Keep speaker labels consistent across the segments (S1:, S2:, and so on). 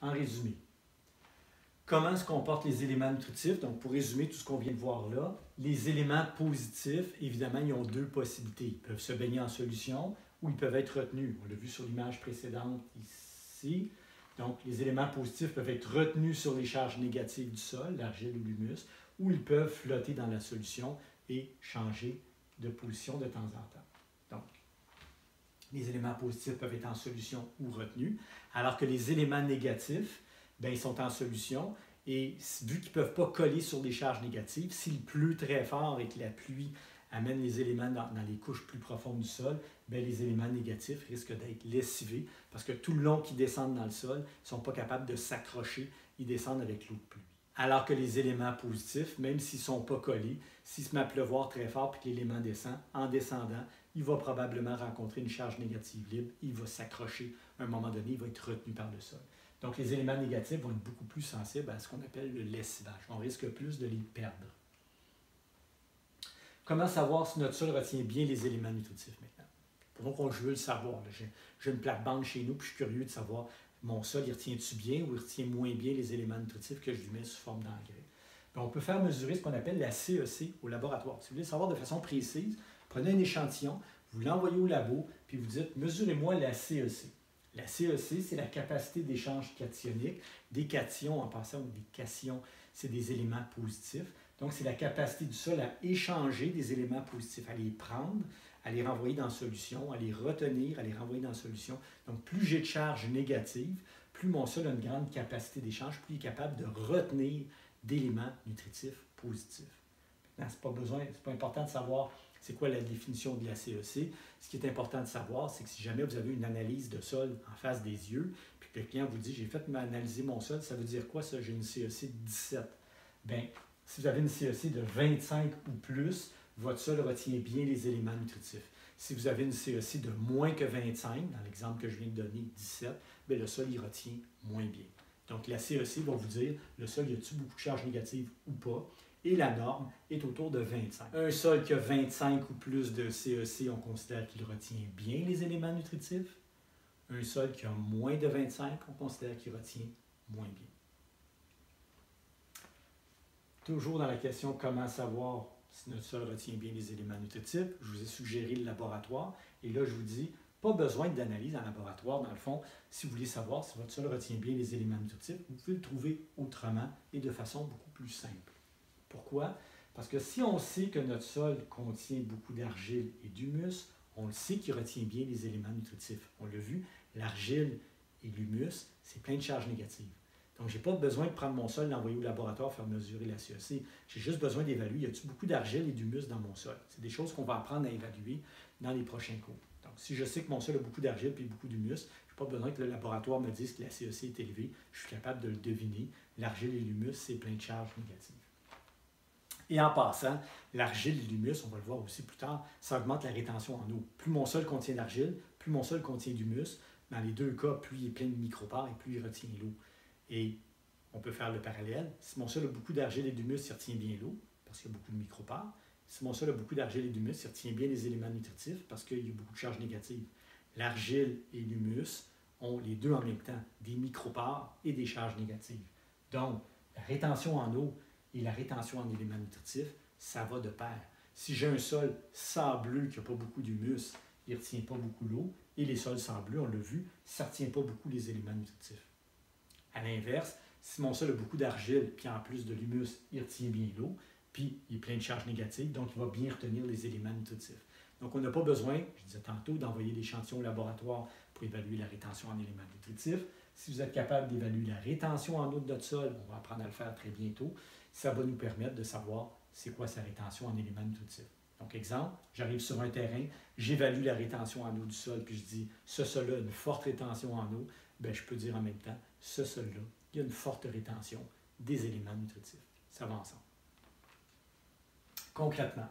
S1: En résumé, comment se comportent les éléments nutritifs? Donc, pour résumer tout ce qu'on vient de voir là, les éléments positifs, évidemment, ils ont deux possibilités. Ils peuvent se baigner en solution ou ils peuvent être retenus. On l'a vu sur l'image précédente ici. Donc, les éléments positifs peuvent être retenus sur les charges négatives du sol, l'argile ou l'humus, ou ils peuvent flotter dans la solution et changer de position de temps en temps. Donc, les éléments positifs peuvent être en solution ou retenus, alors que les éléments négatifs, bien, ils sont en solution et vu qu'ils ne peuvent pas coller sur des charges négatives, s'il pleut très fort et que la pluie amène les éléments dans les couches plus profondes du sol, bien, les éléments négatifs risquent d'être lessivés parce que tout le long qu'ils descendent dans le sol, ils ne sont pas capables de s'accrocher, ils descendent avec l'eau de pluie. Alors que les éléments positifs, même s'ils ne sont pas collés, s'il se met à pleuvoir très fort et que l'élément descend, en descendant, il va probablement rencontrer une charge négative libre, il va s'accrocher à un moment donné, il va être retenu par le sol. Donc, les éléments négatifs vont être beaucoup plus sensibles à ce qu'on appelle le lessivage. On risque plus de les perdre. Comment savoir si notre sol retient bien les éléments nutritifs maintenant? Donc, je veux le savoir. J'ai une plate-bande chez nous, puis je suis curieux de savoir, mon sol, il retient-tu bien ou il retient moins bien les éléments nutritifs que je lui mets sous forme d'engrais? On peut faire mesurer ce qu'on appelle la CEC au laboratoire. Si vous voulez savoir de façon précise, prenez un échantillon, vous l'envoyez au labo, puis vous dites, mesurez-moi la CEC. La CEC, c'est la capacité d'échange cationique. Des cations, en passant, ou des cations, c'est des éléments positifs. Donc, c'est la capacité du sol à échanger des éléments positifs, à les prendre, à les renvoyer dans la solution, à les retenir, à les renvoyer dans la solution. Donc, plus j'ai de charge négative, plus mon sol a une grande capacité d'échange, plus il est capable de retenir d'éléments nutritifs positifs. Maintenant, c'est pas important de savoir c'est quoi la définition de la CEC. Ce qui est important de savoir, c'est que si jamais vous avez une analyse de sol en face des yeux, puis que le client vous dit, j'ai fait analyser mon sol, ça veut dire quoi ça? J'ai une CEC de 17. Bien, si vous avez une CEC de 25 ou plus, votre sol retient bien les éléments nutritifs. Si vous avez une CEC de moins que 25, dans l'exemple que je viens de donner, 17, bien, le sol, il retient moins bien. Donc, la CEC va vous dire, le sol, y a-t-il beaucoup de charges négatives ou pas? Et la norme est autour de 25. Un sol qui a 25 ou plus de CEC, on considère qu'il retient bien les éléments nutritifs. Un sol qui a moins de 25, on considère qu'il retient moins bien. Toujours dans la question comment savoir si notre sol retient bien les éléments nutritifs, je vous ai suggéré le laboratoire. Et là, je vous dis, pas besoin d'analyse en laboratoire. Dans le fond, si vous voulez savoir si votre sol retient bien les éléments nutritifs, vous pouvez le trouver autrement et de façon beaucoup plus simple. Pourquoi? Parce que si on sait que notre sol contient beaucoup d'argile et d'humus, on le sait qu'il retient bien les éléments nutritifs. On l'a vu, l'argile et l'humus, c'est plein de charges négatives. Donc, je n'ai pas besoin de prendre mon sol, l'envoyer au laboratoire, faire mesurer la CEC. J'ai juste besoin d'évaluer, y a-t-il beaucoup d'argile et d'humus dans mon sol? C'est des choses qu'on va apprendre à évaluer dans les prochains cours. Donc, si je sais que mon sol a beaucoup d'argile et beaucoup d'humus, je n'ai pas besoin que le laboratoire me dise que la CEC est élevée. Je suis capable de le deviner. L'argile et l'humus, c'est plein de charges négatives. Et en passant, l'argile et l'humus, on va le voir aussi plus tard, ça augmente la rétention en eau. Plus mon sol contient d'argile, plus mon sol contient d'humus. Dans les deux cas, plus il est plein de micropares et plus il retient l'eau. Et on peut faire le parallèle. Si mon sol a beaucoup d'argile et d'humus, il retient bien l'eau, parce qu'il y a beaucoup de micropares. Si mon sol a beaucoup d'argile et d'humus, il retient bien les éléments nutritifs, parce qu'il y a beaucoup de charges négatives. L'argile et l'humus ont les deux en même temps, des micropares et des charges négatives. Donc, la rétention en eau et la rétention en éléments nutritifs, ça va de pair. Si j'ai un sol sableux qui n'a pas beaucoup d'humus, il ne retient pas beaucoup l'eau. Et les sols sableux, on l'a vu, ça ne retient pas beaucoup les éléments nutritifs. À l'inverse, si mon sol a beaucoup d'argile, puis en plus de l'humus, il retient bien l'eau, puis il est plein de charges négatives, donc il va bien retenir les éléments nutritifs. Donc on n'a pas besoin, je disais tantôt, d'envoyer l'échantillon au laboratoire pour évaluer la rétention en éléments nutritifs. Si vous êtes capable d'évaluer la rétention en eau de notre sol, on va apprendre à le faire très bientôt, ça va nous permettre de savoir c'est quoi sa rétention en éléments nutritifs. Donc, exemple, j'arrive sur un terrain, j'évalue la rétention en eau du sol, puis je dis, ce sol-là a une forte rétention en eau, bien, je peux dire en même temps, ce sol-là, il y a une forte rétention des éléments nutritifs. Ça va ensemble. Concrètement,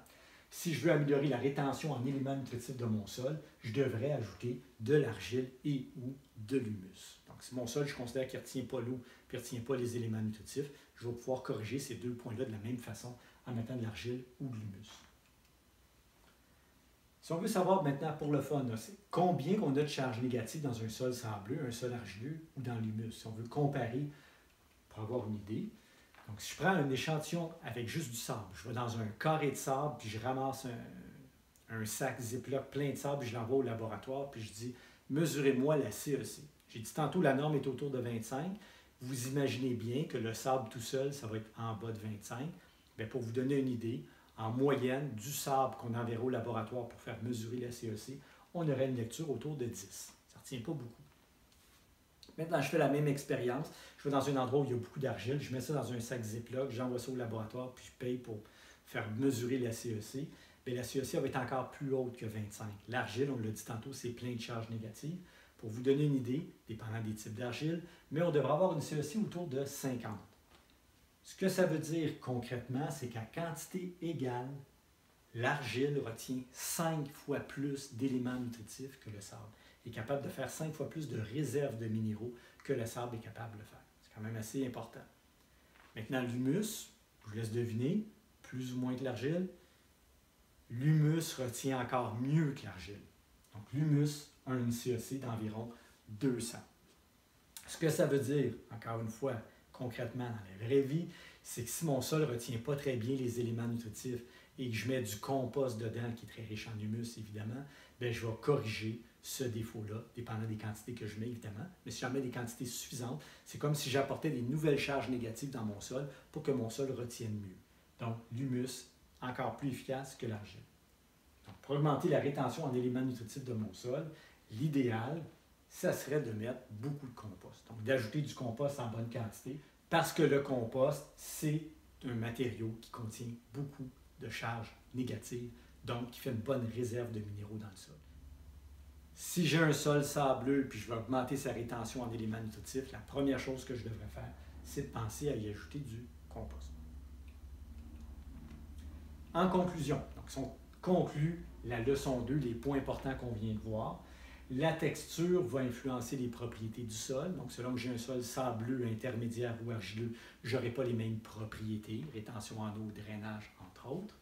S1: si je veux améliorer la rétention en éléments nutritifs de mon sol, je devrais ajouter de l'argile et ou de l'humus. Donc, si mon sol, je considère qu'il ne retient pas l'eau et qu'il ne retient pas les éléments nutritifs, je vais pouvoir corriger ces deux points-là de la même façon en mettant de l'argile ou de l'humus. Si on veut savoir maintenant pour le fun, c'est combien on a de charge négative dans un sol sableux, un sol argileux ou dans l'humus. Si on veut comparer pour avoir une idée. Donc, si je prends un échantillon avec juste du sable, je vais dans un carré de sable, puis je ramasse un sac Ziploc plein de sable, puis je l'envoie au laboratoire, puis je dis « Mesurez-moi la CEC ». J'ai dit tantôt, la norme est autour de 25. Vous imaginez bien que le sable tout seul, ça va être en bas de 25. Bien, pour vous donner une idée, en moyenne, du sable qu'on enverra au laboratoire pour faire mesurer la CEC, on aurait une lecture autour de 10. Ça ne retient pas beaucoup. Maintenant, je fais la même expérience. Je vais dans un endroit où il y a beaucoup d'argile, je mets ça dans un sac Ziploc, j'envoie ça au laboratoire, puis je paye pour faire mesurer la CEC. Bien, la CEC va être encore plus haute que 25. L'argile, on l'a dit tantôt, c'est plein de charges négatives. Pour vous donner une idée, dépendant des types d'argile, mais on devrait avoir une CEC autour de 50. Ce que ça veut dire concrètement, c'est qu'à quantité égale, l'argile retient 5 fois plus d'éléments nutritifs que le sable. Il est capable de faire 5 fois plus de réserves de minéraux que le sable est capable de faire. C'est quand même assez important. Maintenant, l'humus, je vous laisse deviner, plus ou moins que l'argile. L'humus retient encore mieux que l'argile. Donc, l'humus a une CEC d'environ 200. Ce que ça veut dire, encore une fois, concrètement dans la vraie vie, c'est que si mon sol ne retient pas très bien les éléments nutritifs et que je mets du compost dedans, qui est très riche en humus, évidemment, bien, je vais corriger ce défaut-là, dépendant des quantités que je mets, évidemment. Mais si j'en mets des quantités suffisantes, c'est comme si j'apportais des nouvelles charges négatives dans mon sol pour que mon sol retienne mieux. Donc, l'humus, encore plus efficace que l'argile. Donc, pour augmenter la rétention en éléments nutritifs de mon sol, l'idéal, ça serait de mettre beaucoup de compost. Donc, d'ajouter du compost en bonne quantité, parce que le compost, c'est un matériau qui contient beaucoup de charges négatives, donc qui fait une bonne réserve de minéraux dans le sol. Si j'ai un sol sableux puis je veux augmenter sa rétention en éléments nutritifs, la première chose que je devrais faire, c'est de penser à y ajouter du compost. En conclusion, donc si on conclut la leçon 2, les points importants qu'on vient de voir, la texture va influencer les propriétés du sol. Donc, selon que j'ai un sol sableux, intermédiaire ou argileux, je n'aurai pas les mêmes propriétés, rétention en eau, drainage, entre autres.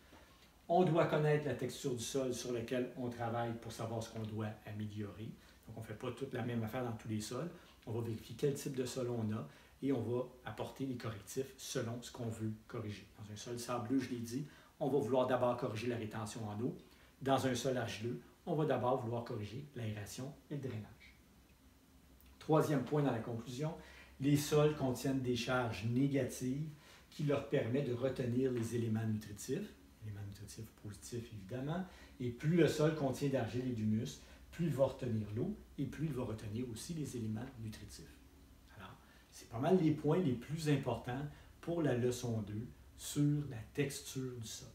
S1: On doit connaître la texture du sol sur lequel on travaille pour savoir ce qu'on doit améliorer. Donc, on ne fait pas toute la même affaire dans tous les sols. On va vérifier quel type de sol on a et on va apporter les correctifs selon ce qu'on veut corriger. Dans un sol sableux, je l'ai dit, on va vouloir d'abord corriger la rétention en eau. Dans un sol argileux, on va d'abord vouloir corriger l'aération et le drainage. Troisième point dans la conclusion, les sols contiennent des charges négatives qui leur permettent de retenir les éléments nutritifs positifs évidemment, et plus le sol contient d'argile et d'humus, plus il va retenir l'eau et plus il va retenir aussi les éléments nutritifs. Alors, c'est pas mal les points les plus importants pour la leçon 2 sur la texture du sol.